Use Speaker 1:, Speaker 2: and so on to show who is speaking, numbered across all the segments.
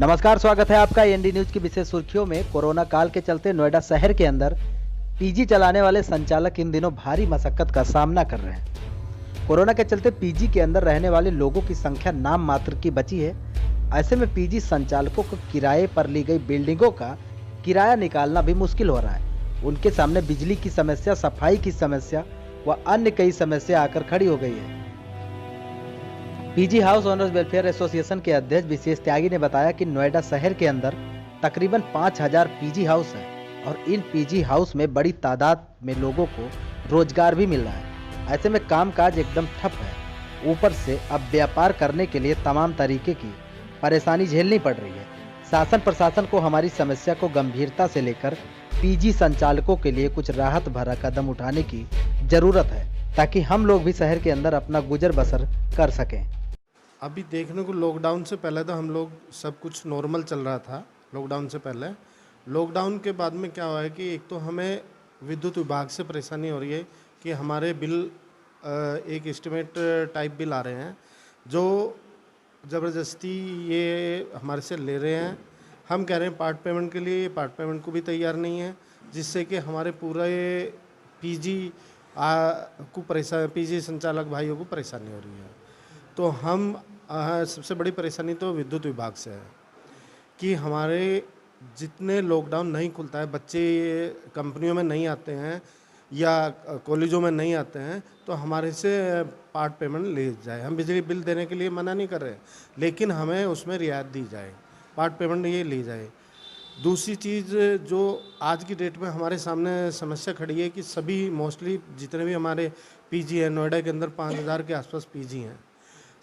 Speaker 1: नमस्कार, स्वागत है आपका एनडी न्यूज की विशेष सुर्खियों में। कोरोना काल के चलते नोएडा शहर के अंदर पीजी चलाने वाले संचालक इन दिनों भारी मशक्कत का सामना कर रहे हैं। कोरोना के चलते पीजी के अंदर रहने वाले लोगों की संख्या नाम मात्र की बची है। ऐसे में पीजी संचालकों को किराए पर ली गई बिल्डिंगों का किराया निकालना भी मुश्किल हो रहा है। उनके सामने बिजली की समस्या, सफाई की समस्या व अन्य कई समस्या आकर खड़ी हो गई है। PG house owners welfare association के अध्यक्ष विशेष त्यागी ने बताया कि नोएडा शहर के अंदर तकरीबन 5000 पीजी हाउस हैं और इन पीजी हाउस में बड़ी तादाद में लोगों को रोजगार भी मिल रहा है। ऐसे में कामकाज एकदम ठप है। ऊपर से अब व्यापार करने के लिए तमाम तरीके की परेशानी झेलनी पड़ रही है। शासन प्रशासन को हमारी समस्या को गंभीरता से लेकर पीजी संचालकों के लिए कुछ राहत भरा कदम उठाने की जरूरत है, ताकि हम लोग भी शहर के अंदर अपना गुजर बसर कर सकें।
Speaker 2: अभी देखने को लॉकडाउन से पहले तो हम लोग सब कुछ नॉर्मल चल रहा था। लॉकडाउन से पहले, लॉकडाउन के बाद में क्या हुआ है कि एक तो हमें विद्युत विभाग से परेशानी हो रही है कि हमारे बिल एक एस्टिमेट टाइप बिल आ रहे हैं जो ज़बरदस्ती ये हमारे से ले रहे हैं। हम कह रहे हैं पार्ट पेमेंट के लिए, पार्ट पेमेंट को भी तैयार नहीं है, जिससे कि हमारे पूरे पीजी को परेशान, पीजी संचालक भाइयों को परेशानी हो रही है। तो हम सबसे बड़ी परेशानी तो विद्युत विभाग से है कि हमारे जितने लॉकडाउन नहीं खुलता है, बच्चे कंपनियों में नहीं आते हैं या कॉलेजों में नहीं आते हैं, तो हमारे से पार्ट पेमेंट ले जाए। हम बिजली बिल देने के लिए मना नहीं कर रहे, लेकिन हमें उसमें रियायत दी जाए, पार्ट पेमेंट ये ली जाए। दूसरी चीज़ जो आज की डेट में हमारे सामने समस्या खड़ी है कि सभी मोस्टली जितने भी हमारे पीजी हैं, नोएडा के अंदर 5000 के आसपास पीजी हैं।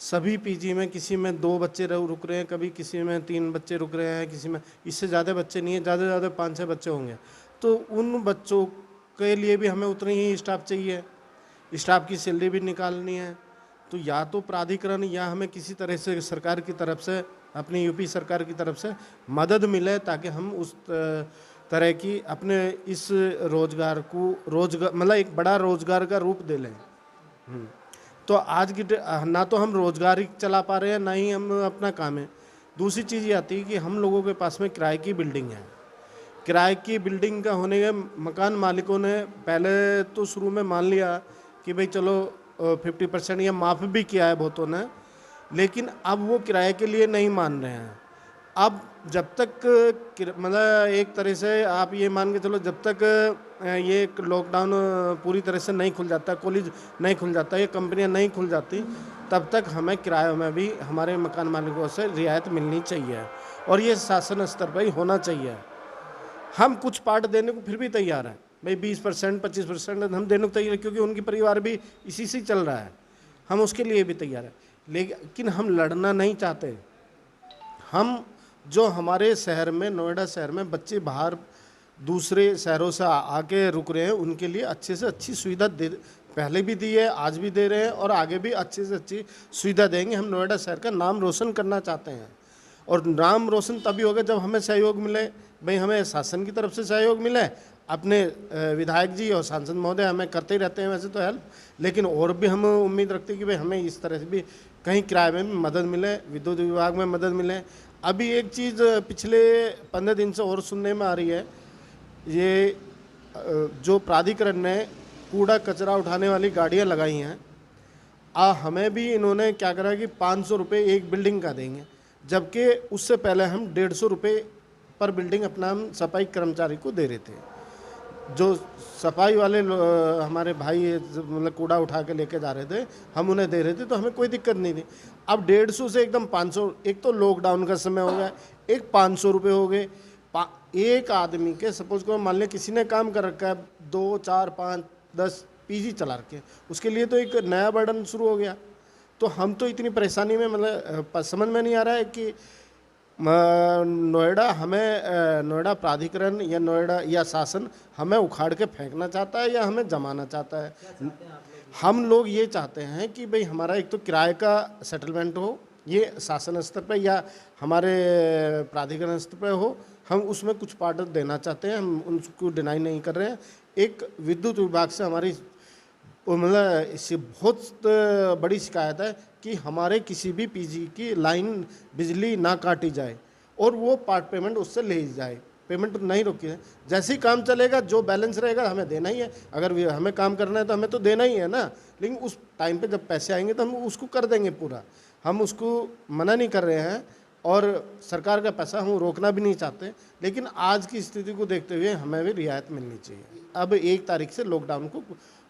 Speaker 2: सभी पीजी में किसी में 2 बच्चे रुक रहे हैं, कभी किसी में 3 बच्चे रुक रहे हैं, किसी में इससे ज़्यादा बच्चे नहीं है, ज़्यादा से ज़्यादा 5-6 बच्चे होंगे। तो उन बच्चों के लिए भी हमें उतनी ही स्टाफ चाहिए, स्टाफ की सैलरी भी निकालनी है। तो या तो प्राधिकरण या हमें किसी तरह से सरकार की तरफ से, अपनी यूपी सरकार की तरफ से मदद मिले, ताकि हम उस तरह की अपने इस रोज़गार को मतलब एक बड़ा रोज़गार का रूप दे लें। तो आज की ना तो हम रोज़गार ही चला पा रहे हैं, ना ही हम अपना काम है। दूसरी चीज़ ये आती है कि हम लोगों के पास में किराए की बिल्डिंग है। किराए की बिल्डिंग का होने के मकान मालिकों ने पहले तो शुरू में मान लिया कि भाई चलो 50% या माफ़ भी किया है बहुतों ने, लेकिन अब वो किराए के लिए नहीं मान रहे हैं। अब जब तक मतलब एक तरह से आप ये मान के चलो, जब तक ये लॉकडाउन पूरी तरह से नहीं खुल जाता, कॉलेज नहीं खुल जाता, ये कंपनियां नहीं खुल जाती, तब तक हमें किरायों में भी हमारे मकान मालिकों से रियायत मिलनी चाहिए और ये शासन स्तर पर ही होना चाहिए। हम कुछ पार्ट देने को फिर भी तैयार हैं, भाई 20% 25% हम देने को तैयार, क्योंकि उनकी परिवार भी इसी से चल रहा है, हम उसके लिए भी तैयार हैं। लेकिन हम लड़ना नहीं चाहते। हम जो हमारे शहर में, नोएडा शहर में बच्चे बाहर दूसरे शहरों से आके रुक रहे हैं, उनके लिए अच्छे से अच्छी सुविधा पहले भी दी है, आज भी दे रहे हैं और आगे भी अच्छे से अच्छी सुविधा देंगे। हम नोएडा शहर का नाम रोशन करना चाहते हैं और नाम रोशन तभी होगा जब हमें सहयोग मिले। भाई हमें शासन की तरफ से सहयोग मिले, अपने विधायक जी और सांसद महोदय हमें करते ही रहते हैं वैसे तो हेल्प, लेकिन और भी हम उम्मीद रखते हैं कि भाई हमें इस तरह से भी कहीं किराए में भी मदद मिले, विद्युत विभाग में मदद मिले। अभी एक चीज़ पिछले 15 दिन से और सुनने में आ रही है, ये जो प्राधिकरण ने कूड़ा कचरा उठाने वाली गाड़ियां लगाई हैं, हमें भी इन्होंने क्या करा कि 500 रुपये एक बिल्डिंग का देंगे, जबकि उससे पहले हम 150 रुपये पर बिल्डिंग अपना हम सफाई कर्मचारी को दे रहे थे। जो सफाई वाले हमारे भाई मतलब कूड़ा उठा के लेके जा रहे थे, हम उन्हें दे रहे थे, तो हमें कोई दिक्कत नहीं थी। अब 150 से एकदम 500, एक तो लॉकडाउन का समय हो गया, एक 500 रुपये हो गए एक आदमी के। सपोज को मान लें किसी ने काम कर रखा है 2, 4, 5, 10 पीजी चला रखे, उसके लिए तो एक नया बर्डन शुरू हो गया। तो हम तो इतनी परेशानी में, मतलब समझ में नहीं आ रहा है कि नोएडा प्राधिकरण या नोएडा या शासन हमें उखाड़ के फेंकना चाहता है या हमें जमाना चाहता है। हम लोग ये चाहते हैं कि भाई हमारा एक तो किराए का सेटलमेंट हो, ये शासन स्तर पर या हमारे प्राधिकरण स्तर पर हो, हम उसमें कुछ पार्ट देना चाहते हैं, हम उनको डिनाई नहीं कर रहे हैं। एक विद्युत विभाग से हमारी मतलब इससे बहुत बड़ी शिकायत है कि हमारे किसी भी पीजी की लाइन बिजली ना काटी जाए और वो पार्ट पेमेंट उससे ले जाए, पेमेंट नहीं रोकी है। जैसे ही काम चलेगा जो बैलेंस रहेगा हमें देना ही है, अगर हमें काम करना है तो हमें तो देना ही है ना। लेकिन उस टाइम पे जब पैसे आएंगे तो हम उसको कर देंगे पूरा, हम उसको मना नहीं कर रहे हैं और सरकार का पैसा हम रोकना भी नहीं चाहते। लेकिन आज की स्थिति को देखते हुए हमें भी रियायत मिलनी चाहिए। अब 1 तारीख से लॉकडाउन को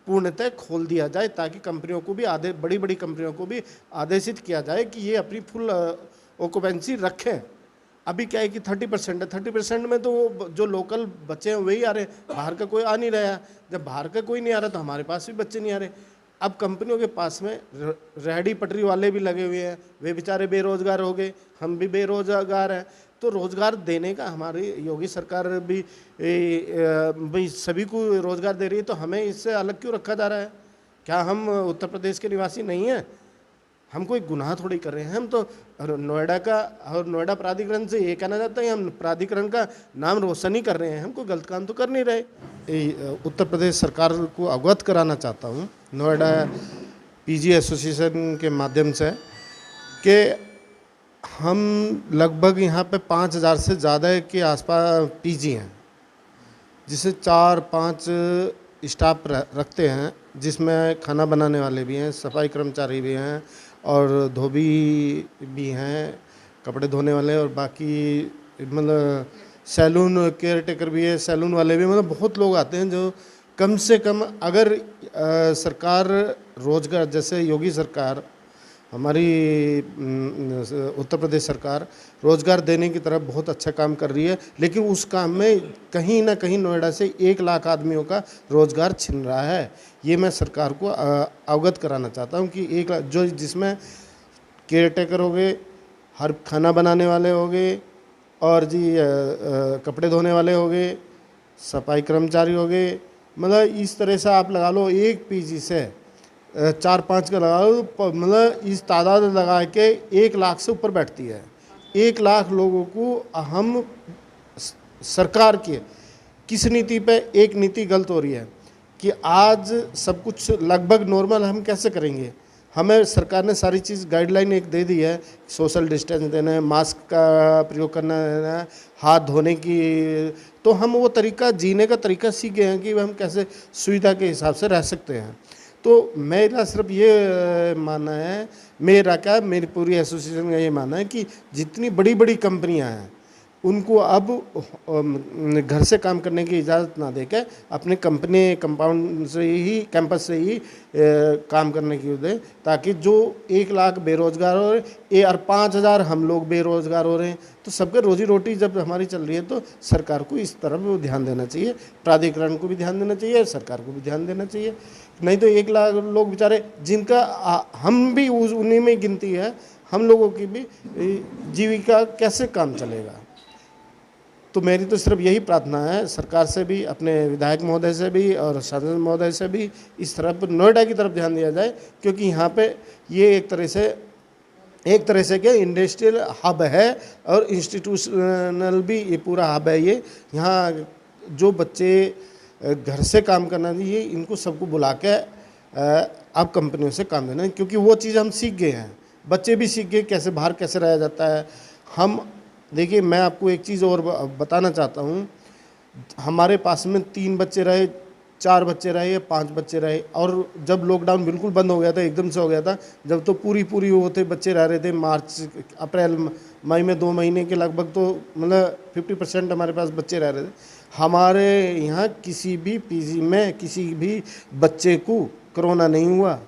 Speaker 2: पूर्णतः खोल दिया जाए ताकि कंपनियों को भी बड़ी बड़ी कंपनियों को भी आदेशित किया जाए कि ये अपनी फुल ऑक्यूपेंसी रखें। अभी क्या है कि 30% है, 30% में तो जो लोकल बच्चे हैं वही आ रहे हैं, बाहर का कोई आ नहीं रहा है। जब बाहर का कोई नहीं आ रहा तो हमारे पास भी बच्चे नहीं आ रहे। अब कंपनियों के पास में रेहड़ी पटरी वाले भी लगे हुए हैं, वे बेचारे बेरोजगार हो गए, हम भी बेरोजगार हैं। तो रोजगार देने का हमारी योगी सरकार भी भाई सभी को रोजगार दे रही है, तो हमें इससे अलग क्यों रखा जा रहा है? क्या हम उत्तर प्रदेश के निवासी नहीं हैं? हम कोई गुनाह थोड़ी कर रहे हैं। हम तो नोएडा का और नोएडा प्राधिकरण से ये कहना चाहते हैं हम प्राधिकरण का नाम रोशन ही कर रहे हैं, हम कोई गलत काम तो कर नहीं रहे। उत्तर प्रदेश सरकार को अवगत कराना चाहता हूँ नोएडा पीजी एसोसिएशन के माध्यम से कि हम लगभग यहाँ पे 5000 से ज़्यादा के आसपास पीजी हैं, जिसे 4-5 स्टाफ रखते हैं, जिसमें खाना बनाने वाले भी हैं, सफाई कर्मचारी भी हैं और धोबी भी हैं, कपड़े धोने वाले, और बाकी मतलब सैलून केयर टेकर भी है, सैलून वाले भी, मतलब बहुत लोग आते हैं जो कम से कम अगर सरकार रोजगार, जैसे योगी सरकार हमारी उत्तर प्रदेश सरकार रोज़गार देने की तरफ बहुत अच्छा काम कर रही है, लेकिन उस काम में कहीं ना कहीं नोएडा से 1 लाख आदमियों का रोज़गार छिन रहा है। ये मैं सरकार को अवगत कराना चाहता हूँ कि 1 लाख जो जिसमें केयर टेकर हो गए, हर खाना बनाने वाले हो गए, और जी कपड़े धोने वाले हो गए, सफाई कर्मचारी हो गए, मतलब इस तरह से आप लगा लो एक पीजी से 4-5 का लगा लो, मतलब इस तादाद लगा के 1 लाख से ऊपर बैठती है। 1 लाख लोगों को हम सरकार के किस नीति पे, एक नीति गलत हो रही है कि आज सब कुछ लगभग नॉर्मल हम कैसे करेंगे। हमें सरकार ने सारी चीज़ गाइडलाइन एक दे दी है, सोशल डिस्टेंस देना है, मास्क का प्रयोग करना है, हाथ धोने की, तो हम वो तरीका, जीने का तरीका सीख गए हैं कि हम कैसे सुविधा के हिसाब से रह सकते हैं। तो मेरा सिर्फ ये मानना है, मेरा क्या, मेरी पूरी एसोसिएशन का ये मानना है कि जितनी बड़ी बड़ी कंपनियां हैं उनको अब घर से काम करने की इजाज़त ना देकर अपने कंपनी कंपाउंड से ही, कैंपस से ही काम करने की दें, ताकि जो 1 लाख बेरोजगार हो रहे और 5000 हम लोग बेरोजगार हो रहे हैं, तो सबके रोजी रोटी जब हमारी चल रही है तो सरकार को इस तरफ ध्यान देना चाहिए, प्राधिकरण को भी ध्यान देना चाहिए, सरकार को भी ध्यान देना चाहिए। नहीं तो 1 लाख लोग बेचारे, जिनका हम भी उन्हीं में गिनती है, हम लोगों की भी जीविका कैसे काम चलेगा। तो मेरी तो सिर्फ यही प्रार्थना है सरकार से भी, अपने विधायक महोदय से भी और सांसद महोदय से भी, इस तरफ नोएडा की तरफ ध्यान दिया जाए, क्योंकि यहाँ पे ये एक तरह से क्या इंडस्ट्रियल हब है और इंस्टीट्यूशनल भी ये पूरा हब है। ये यहाँ जो बच्चे घर से काम करना चाहिए, इनको सबको बुला के अब कंपनियों से काम देना, क्योंकि वो चीज़ हम सीख गए हैं, बच्चे भी सीख गए कैसे बाहर कैसे रहा जाता है। हम देखिए, मैं आपको एक चीज़ और बताना चाहता हूँ, हमारे पास में 3 बच्चे रहे, 4 बच्चे रहे या 5 बच्चे रहे, और जब लॉकडाउन बिल्कुल बंद हो गया था, एकदम से हो गया था, जब तो पूरी वो थे बच्चे रह रहे थे, मार्च अप्रैल मई में 2 महीने के लगभग, तो मतलब 50% हमारे पास बच्चे रह रहे थे। हमारे यहाँ किसी भी पीजी में किसी भी बच्चे को कोरोना नहीं हुआ।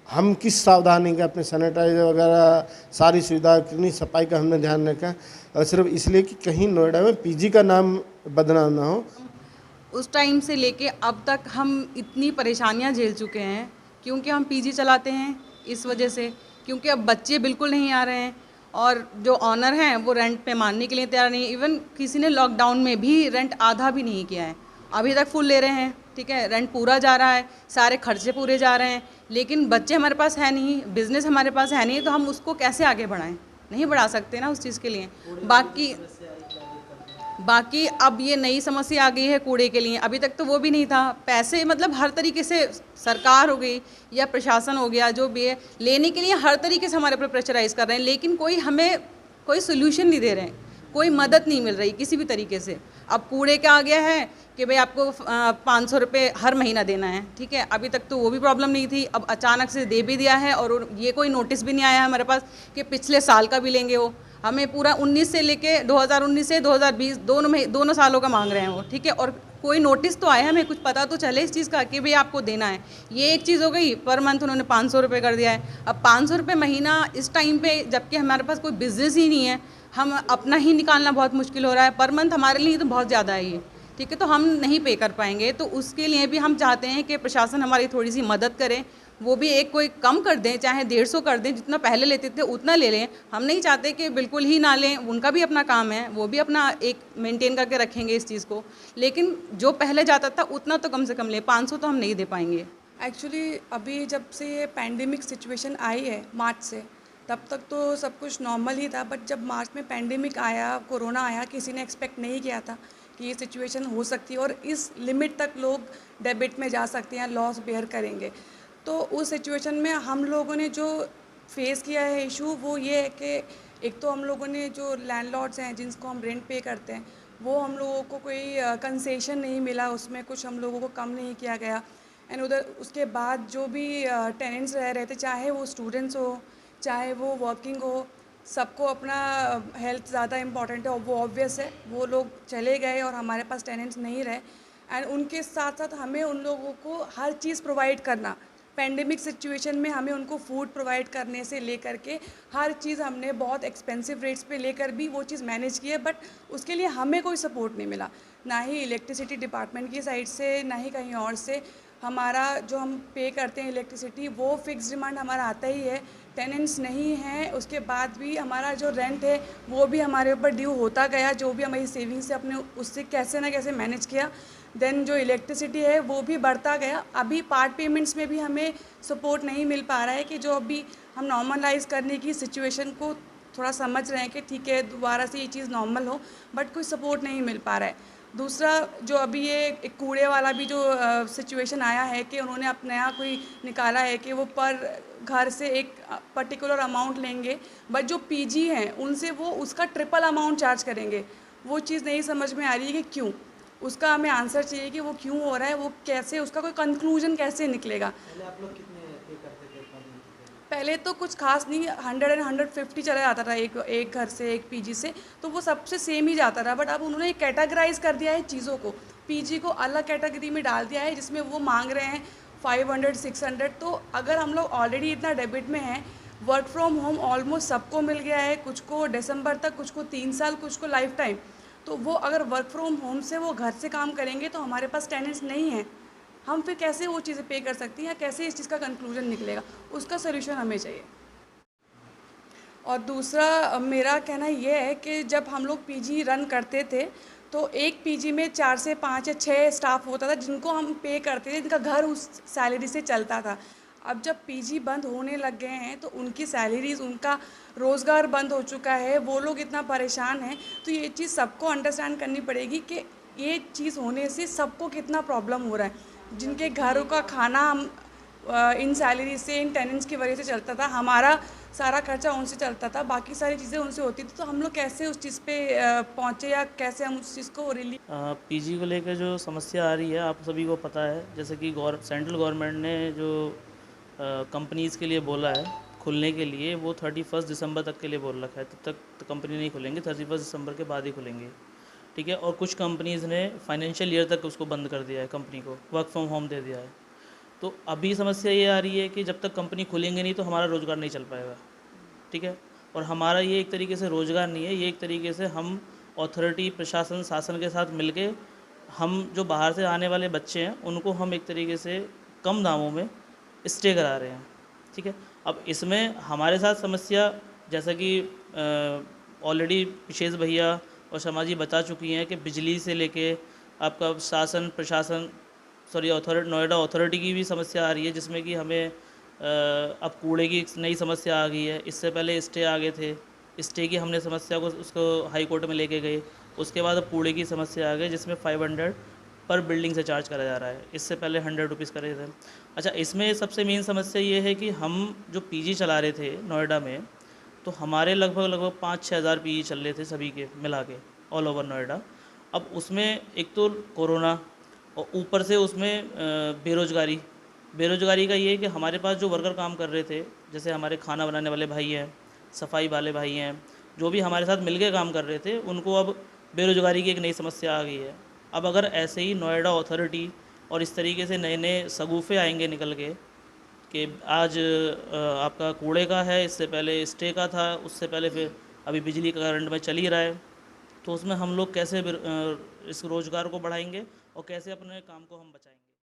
Speaker 2: हम किस सावधानी का, अपने सैनिटाइजर वगैरह सारी सुविधा, कितनी सफाई का हमने ध्यान रखा, और सिर्फ इसलिए कि कहीं नोएडा में पीजी का नाम बदनाम ना हो।
Speaker 3: उस टाइम से लेके अब तक हम इतनी परेशानियां झेल चुके हैं, क्योंकि हम पीजी चलाते हैं इस वजह से, क्योंकि अब बच्चे बिल्कुल नहीं आ रहे हैं और जो ऑनर हैं वो रेंट पे मानने के लिए तैयार नहीं है। इवन किसी ने लॉकडाउन में भी रेंट आधा भी नहीं किया है, अभी तक फुल ले रहे हैं, ठीक है, रेंट पूरा जा रहा है, सारे खर्चे पूरे जा रहे हैं, लेकिन बच्चे हमारे पास है नहीं, बिजनेस हमारे पास है नहीं, तो हम उसको कैसे आगे बढ़ाएं? नहीं बढ़ा सकते ना उस चीज़ के लिए। बाकी अब ये नई समस्या आ गई है कूड़े के लिए, अभी तक तो वो भी नहीं था। पैसे मतलब हर तरीके से सरकार हो गई या प्रशासन हो गया, जो भी है, लेने के लिए हर तरीके से हमारे ऊपर प्रेशराइज कर रहे हैं, लेकिन कोई हमें कोई सोल्यूशन नहीं दे रहे हैं, कोई मदद नहीं मिल रही किसी भी तरीके से। अब कूड़े का आ गया है कि भाई आपको 500 रुपये हर महीना देना है, ठीक है। अभी तक तो वो भी प्रॉब्लम नहीं थी, अब अचानक से दे भी दिया है और ये कोई नोटिस भी नहीं आया है हमारे पास कि पिछले साल का भी लेंगे। वो हमें पूरा 19 से लेके 2019 से 2020 दोनों सालों का मांग रहे हैं वो, ठीक है। और कोई नोटिस तो आया, हमें कुछ पता तो चले इस चीज़ का कि भाई आपको देना है। ये एक चीज़ हो गई। पर मंथ उन्होंने 500 रुपये कर दिया है। अब 500 रुपये महीना इस टाइम पे, जबकि हमारे पास कोई बिजनेस ही नहीं है, हम अपना ही निकालना बहुत मुश्किल हो रहा है। पर मंथ हमारे लिए तो बहुत ज़्यादा है ये, ठीक है। तो हम नहीं पे कर पाएंगे। तो उसके लिए भी हम चाहते हैं कि प्रशासन हमारी थोड़ी सी मदद करे, वो भी एक कोई कम कर दें, चाहे 150 कर दें, जितना पहले लेते थे उतना ले लें। हम नहीं चाहते कि बिल्कुल ही ना लें, उनका भी अपना काम है, वो भी अपना एक मेंटेन करके रखेंगे इस चीज़ को। लेकिन जो पहले जाता था उतना तो कम से कम लें, 500 तो हम नहीं दे पाएंगे।
Speaker 4: एक्चुअली अभी जब से ये पैंडेमिक सिचुएशन आई है मार्च से, तब तक तो सब कुछ नॉर्मल ही था। बट जब मार्च में पैंडेमिक आया, कोरोना आया, किसी ने एक्सपेक्ट नहीं किया था कि ये सिचुएशन हो सकती है और इस लिमिट तक लोग डेबिट में जा सकते हैं, लॉस बेयर करेंगे। तो उस सिचुएशन में हम लोगों ने जो फेस किया है इशू, वो ये है कि एक तो हम लोगों ने जो लैंडलॉर्ड्स हैं जिनको हम रेंट पे करते हैं, वो हम लोगों को कोई कंसेशन नहीं मिला, उसमें कुछ हम लोगों को कम नहीं किया गया। एंड उधर उसके बाद जो भी टेनेंट्स रह रहे थे, चाहे वो स्टूडेंट्स हो चाहे वो वर्किंग हो, सबको अपना हेल्थ ज़्यादा इम्पॉर्टेंट है और वो ऑब्वियस है। वो लोग चले गए और हमारे पास टेनेंट्स नहीं रहे। एंड उनके साथ साथ हमें उन लोगों को हर चीज़ प्रोवाइड करना, पैंडेमिक सिचुएशन में हमें उनको फूड प्रोवाइड करने से लेकर के हर चीज़ हमने बहुत एक्सपेंसिव रेट्स पे लेकर भी वो चीज़ मैनेज की है। बट उसके लिए हमें कोई सपोर्ट नहीं मिला, ना ही इलेक्ट्रिसिटी डिपार्टमेंट की साइड से, ना ही कहीं और से। हमारा जो हम पे करते हैं इलेक्ट्रिसिटी, वो फिक्स डिमांड हमारा आता ही है। टेनेंट्स नहीं हैं, उसके बाद भी हमारा जो रेंट है वो भी हमारे ऊपर ड्यू होता गया, जो भी हमारी सेविंग से अपने उससे कैसे ना कैसे मैनेज किया। देन जो इलेक्ट्रिसिटी है वो भी बढ़ता गया। अभी पार्ट पेमेंट्स में भी हमें सपोर्ट नहीं मिल पा रहा है कि जो अभी हम नॉर्मलाइज करने की सिचुएशन को थोड़ा समझ रहे हैं कि ठीक है दोबारा से ये चीज़ नॉर्मल हो, बट कोई सपोर्ट नहीं मिल पा रहा है। दूसरा जो अभी ये एक कूड़े वाला भी जो सिचुएशन आया है कि उन्होंने अपने यहाँ कोई निकाला है कि वो पर घर से एक पर्टिकुलर अमाउंट लेंगे, बट जो पीजी हैं उनसे वो उसका ट्रिपल अमाउंट चार्ज करेंगे। वो चीज़ नहीं समझ में आ रही है कि क्यों, उसका हमें आंसर चाहिए कि वो क्यों हो रहा है, वो कैसे, उसका कोई कंक्लूजन कैसे निकलेगा।
Speaker 1: पहले आप लोग कितने पे करते थे इतना दिन?
Speaker 4: पहले तो कुछ खास नहीं, 100 एंड 150 चला जाता था एक घर से, एक पीजी से, तो वो सबसे सेम ही जाता था। बट अब उन्होंने कैटेगराइज कर दिया है चीज़ों को, पीजी को अलग कैटेगरी में डाल दिया है जिसमें वो मांग रहे हैं 500 600। तो अगर हम लोग ऑलरेडी इतना डेबिट में हैं, वर्क फ्रॉम होम ऑलमोस्ट सबको मिल गया है, कुछ को दिसंबर तक, कुछ को 3 साल, कुछ को लाइफ टाइम। तो वो अगर वर्क फ्रॉम होम से वो घर से काम करेंगे तो हमारे पास टेनेंट्स नहीं हैं, हम फिर कैसे वो चीज़ें पे कर सकती हैं, कैसे इस चीज़ का कंक्लूजन निकलेगा, उसका सोल्यूशन हमें चाहिए। और दूसरा मेरा कहना ये है कि जब हम लोग पीजी रन करते थे तो एक पीजी में 4 से 5 या 6 स्टाफ होता था जिनको हम पे करते थे, जिनका घर उस सैलरी से चलता था। अब जब पीजी बंद होने लग गए हैं तो उनकी सैलरीज, उनका रोज़गार बंद हो चुका है, वो लोग इतना परेशान हैं। तो ये चीज़ सबको अंडरस्टैंड करनी पड़ेगी कि ये चीज़ होने से सबको कितना प्रॉब्लम हो रहा है। जिनके घरों का खाना हम इन सैलरी से, इन टेनेंट्स की वजह से चलता था, हमारा सारा खर्चा उनसे चलता था, बाकी सारी चीज़ें उनसे होती थी, तो हम लोग कैसे उस चीज़ पे पहुँचे या कैसे हम उस चीज़ को रिलीव।
Speaker 5: पीजी को लेकर जो समस्या आ रही है आप सभी को पता है, जैसे कि सेंट्रल गवर्नमेंट ने जो कंपनीज़ के लिए बोला है खुलने के लिए, वो 31 दिसंबर तक के लिए बोल रखा है। तब तक तो कंपनी नहीं खुलेंगे, 31 दिसंबर के बाद ही खुलेंगे, ठीक है। और कुछ कंपनीज़ ने फाइनेंशियल ईयर तक उसको बंद कर दिया है, कंपनी को वर्क फ्रॉम होम दे दिया है। तो अभी समस्या ये आ रही है कि जब तक कंपनी खुलेंगे नहीं तो हमारा रोज़गार नहीं चल पाएगा, ठीक है। और हमारा ये एक तरीके से रोज़गार नहीं है, ये एक तरीके से हम अथॉरिटी, प्रशासन, शासन के साथ मिलके हम जो बाहर से आने वाले बच्चे हैं उनको हम एक तरीके से कम दामों में स्टे करा रहे हैं, ठीक है। अब इसमें हमारे साथ समस्या, जैसा कि ऑलरेडी विशेष भैया और शर्मा जी बता चुकी हैं कि बिजली से लेके आपका शासन, प्रशासन, नोएडा अथॉरिटी की भी समस्या आ रही है, जिसमें कि हमें अब कूड़े की नई समस्या आ गई है। इससे पहले स्टे आ गए थे, स्टे की हमने समस्या को उसको हाई कोर्ट में लेके गए, उसके बाद अब कूड़े की समस्या आ गई जिसमें 500 पर बिल्डिंग से चार्ज करा जा रहा है, इससे पहले 100 रुपीज़ करे थे। अच्छा, इसमें सबसे मेन समस्या ये है कि हम जो पीजी चला रहे थे नोएडा में, तो हमारे लगभग 5-6 हज़ार पीजी चल रहे थे सभी के मिला के ऑल ओवर नोएडा। अब उसमें एक तो कोरोना और ऊपर से उसमें बेरोज़गारी का ये है कि हमारे पास जो वर्कर काम कर रहे थे, जैसे हमारे खाना बनाने वाले भाई हैं, सफाई वाले भाई हैं, जो भी हमारे साथ मिलके काम कर रहे थे, उनको अब बेरोज़गारी की एक नई समस्या आ गई है। अब अगर ऐसे ही नोएडा अथॉरिटी और इस तरीके से नए नए शगुफ़े आएंगे निकल के कि आज आपका कूड़े का है, इससे पहले स्टे का था, उससे पहले फिर अभी बिजली का करंट में चल ही रहा है, तो उसमें हम लोग कैसे इस रोज़गार को बढ़ाएंगे और कैसे अपने काम को हम बचाएंगे।